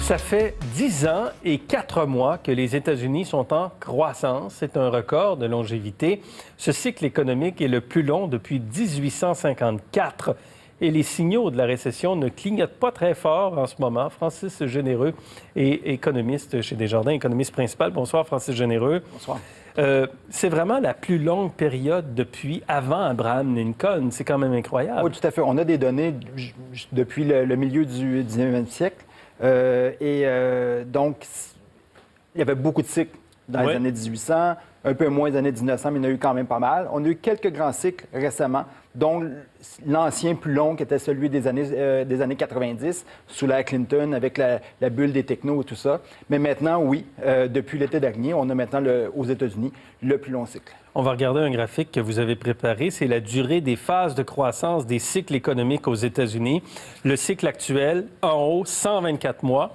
Ça fait 10 ans et 4 mois que les États-Unis sont en croissance. C'est un record de longévité. Ce cycle économique est le plus long depuis 1854. Et les signaux de la récession ne clignotent pas très fort en ce moment. Francis Généreux est économiste chez Desjardins, économiste principal. Bonsoir, Francis Généreux. Bonsoir. C'est vraiment la plus longue période depuis avant Abraham Lincoln. C'est quand même incroyable. Oui, tout à fait. On a des données depuis le milieu du 19e siècle. Donc, il y avait beaucoup de cycles dans les années 1800, un peu moins des années 1900, mais il y en a eu quand même pas mal. On a eu quelques grands cycles récemment, dont l'ancien plus long, qui était celui des années 90, sous l'ère Clinton, avec la bulle des technos et tout ça. Mais maintenant, oui, depuis l'été dernier, on a maintenant, aux États-Unis, le plus long cycle. On va regarder un graphique que vous avez préparé. C'est la durée des phases de croissance des cycles économiques aux États-Unis. Le cycle actuel, en haut, 124 mois.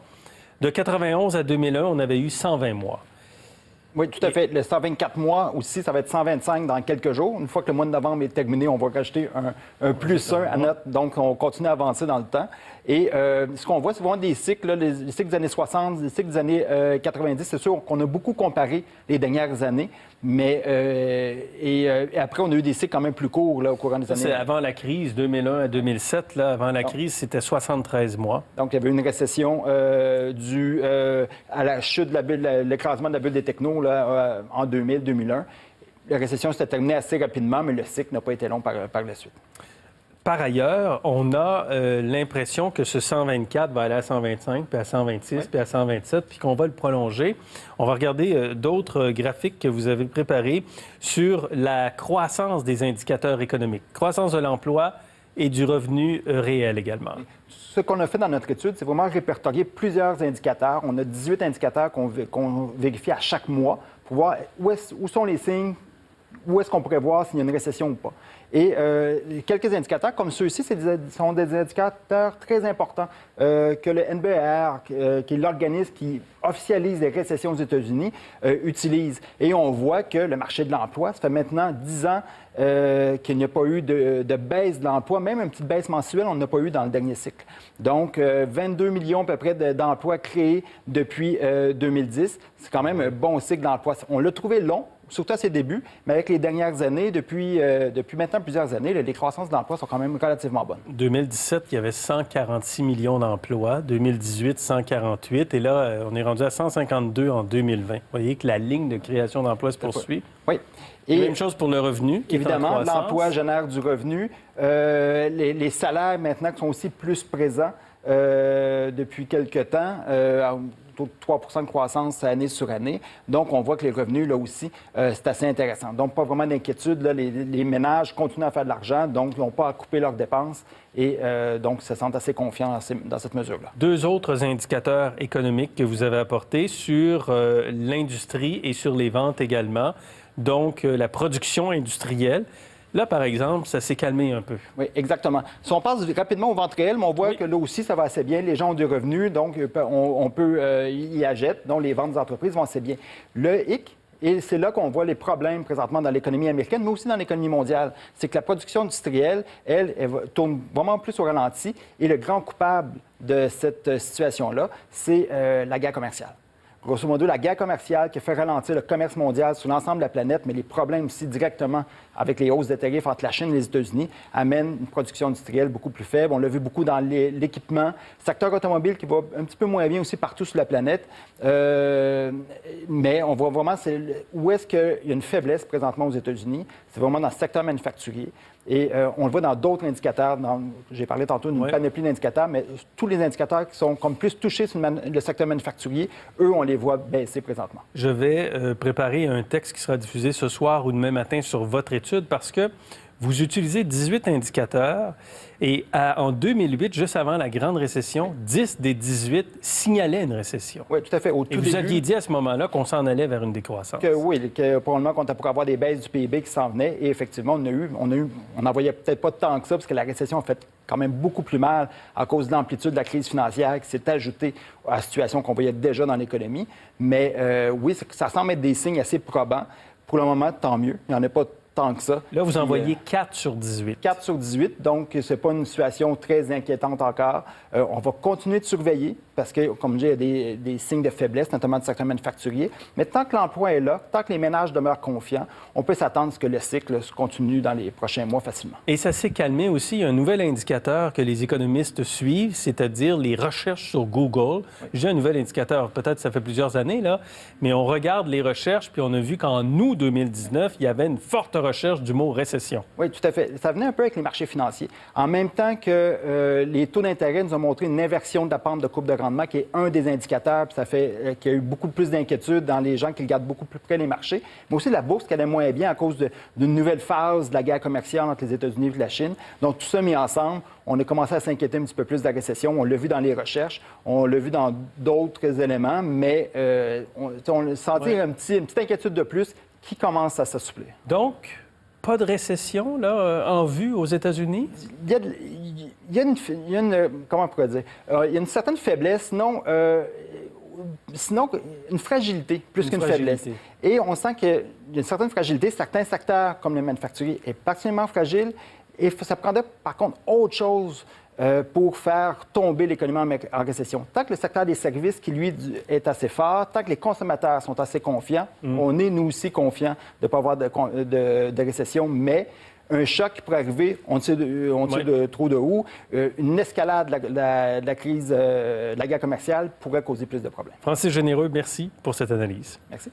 De 91 à 2001, on avait eu 120 mois. Oui, tout à fait. Le 124 mois aussi, ça va être 125 dans quelques jours. Une fois que le mois de novembre est terminé, on va rajouter un plus 1 à notre. Donc, on continue à avancer dans le temps. Et ce qu'on voit, c'est vraiment des cycles, là, les cycles des années 60, les cycles des années 90. C'est sûr qu'on a beaucoup comparé les dernières années, mais et après, on a eu des cycles quand même plus courts là, au courant des années. C'est avant la crise, 2001 à 2007. Là, avant la crise, c'était 73 mois. Donc, il y avait une récession due à la chute de l'écrasement de la bulle des technos là, en 2000-2001. La récession s'était terminée assez rapidement, mais le cycle n'a pas été long par la suite. Par ailleurs, on a l'impression que ce 124 va aller à 125, puis à 126, puis à 127, puis qu'on va le prolonger. On va regarder d'autres graphiques que vous avez préparés sur la croissance des indicateurs économiques, croissance de l'emploi et du revenu réel également. Ce qu'on a fait dans notre étude, c'est vraiment répertorier plusieurs indicateurs. On a 18 indicateurs qu'on vérifie à chaque mois pour voir où sont les signes, où est-ce qu'on pourrait voir s'il y a une récession ou pas. Et quelques indicateurs comme ceux-ci, sont des indicateurs très importants que le NBER, qui est l'organisme qui officialise les récessions aux États-Unis, utilise. Et on voit que le marché de l'emploi, ça fait maintenant 10 ans qu'il n'y a pas eu de baisse de l'emploi, même une petite baisse mensuelle, on n'a pas eu dans le dernier cycle. Donc, 22 millions à peu près d'emplois créés depuis 2010. C'est quand même un bon cycle d'emploi. On l'a trouvé long, surtout à ses débuts, mais avec les dernières années, depuis maintenant plusieurs années, les croissances d'emplois sont quand même relativement bonnes. 2017, il y avait 146 millions d'emplois. 2018, 148. Et là, on est rendu à 152 en 2020. Vous voyez que la ligne de création d'emplois se poursuit. Oui. Et même chose pour le revenu, qui évidemment, est en croissance. l'emploi génère du revenu. Les salaires, maintenant, qui sont aussi plus présents depuis quelque temps, taux de 3 de croissance année sur année. Donc, on voit que les revenus, là aussi, c'est assez intéressant. Donc, pas vraiment d'inquiétude. Là, les ménages continuent à faire de l'argent, donc ils n'ont pas à couper leurs dépenses. Et donc, ils se sentent assez confiants dans cette mesure-là. Deux autres indicateurs économiques que vous avez apportés sur l'industrie et sur les ventes également. Donc, la production industrielle. Là, par exemple, ça s'est calmé un peu. Oui, exactement. Si on passe rapidement aux ventes réelles, on voit que là aussi, ça va assez bien. Les gens ont des revenus, donc on peut y achèter. Donc, les ventes des entreprises vont assez bien. Le hic, et c'est là qu'on voit les problèmes présentement dans l'économie américaine, mais aussi dans l'économie mondiale, c'est que la production industrielle, elle tourne vraiment plus au ralenti. Et le grand coupable de cette situation-là, c'est la guerre commerciale. Grosso modo, la guerre commerciale qui fait ralentir le commerce mondial sur l'ensemble de la planète, mais les problèmes aussi directement avec les hausses des tarifs entre la Chine et les États-Unis amènent une production industrielle beaucoup plus faible. On l'a vu beaucoup dans l'équipement. Le secteur automobile qui va un petit peu moins bien aussi partout sur la planète. Mais on voit vraiment où est-ce qu'il y a une faiblesse présentement aux États-Unis. C'est vraiment dans le secteur manufacturier. Et on le voit dans d'autres indicateurs. J'ai parlé tantôt d'une panoplie d'indicateurs, mais tous les indicateurs qui sont comme plus touchés sur le secteur manufacturier, eux, on les voit baisser présentement. Je vais préparer un texte qui sera diffusé ce soir ou demain matin sur votre étude parce que vous utilisez 18 indicateurs et en 2008, juste avant la grande récession, 10 des 18 signalaient une récession. Oui, tout à fait. Et vous aviez dit à ce moment-là qu'on s'en allait vers une décroissance. Que probablement qu'on pourrait avoir des baisses du PIB qui s'en venaient. Et effectivement, on n'en voyait peut-être pas tant que ça parce que la récession a fait quand même beaucoup plus mal à cause de l'amplitude de la crise financière qui s'est ajoutée à la situation qu'on voyait déjà dans l'économie. Mais oui, ça semble être des signes assez probants. Pour le moment, tant mieux. Il n'y en a pas tant que ça. Là, vous en voyez 4 sur 18. 4 sur 18, donc ce n'est pas une situation très inquiétante encore. On va continuer de surveiller parce que, comme je dis, il y a des signes de faiblesse, notamment du secteur manufacturier. Mais tant que l'emploi est là, tant que les ménages demeurent confiants, on peut s'attendre à ce que le cycle se continue dans les prochains mois facilement. Et ça s'est calmé aussi. Il y a un nouvel indicateur que les économistes suivent, c'est-à-dire les recherches sur Google. Oui. J'ai un nouvel indicateur, peut-être ça fait plusieurs années, là, mais on regarde les recherches, puis on a vu qu'en août 2019, il y avait une forte recherche du mot récession. Oui, tout à fait. Ça venait un peu avec les marchés financiers. En même temps que les taux d'intérêt nous ont montré une inversion de la pente de courbe de rendement, qui est un des indicateurs, puis ça fait qu'il y a eu beaucoup plus d'inquiétude dans les gens qui regardent beaucoup plus près les marchés, mais aussi la bourse qui allait moins bien à cause d'une nouvelle phase de la guerre commerciale entre les États-Unis et la Chine. Donc, tout ça mis ensemble, on a commencé à s'inquiéter un petit peu plus de la récession. On l'a vu dans les recherches, on l'a vu dans d'autres éléments, mais on sentit une petite inquiétude de plus qui commence à s'assouplir. Donc, pas de récession là, en vue aux États-Unis? Il y a une comment on pourrait dire? Il y a une certaine faiblesse, sinon une fragilité plus qu'une faiblesse. Et on sent qu'il y a une certaine fragilité. Certains secteurs, comme le manufacturier, est particulièrement fragile. Et ça prendrait, par contre, autre chose pour faire tomber l'économie en récession. Tant que le secteur des services, qui, lui, est assez fort, tant que les consommateurs sont assez confiants, on est, nous aussi, confiants de ne pas avoir de récession, mais un choc qui pourrait arriver, on ne sait de trop de où, une escalade de la crise de la guerre commerciale pourrait causer plus de problèmes. Francis Généreux, merci pour cette analyse. Merci.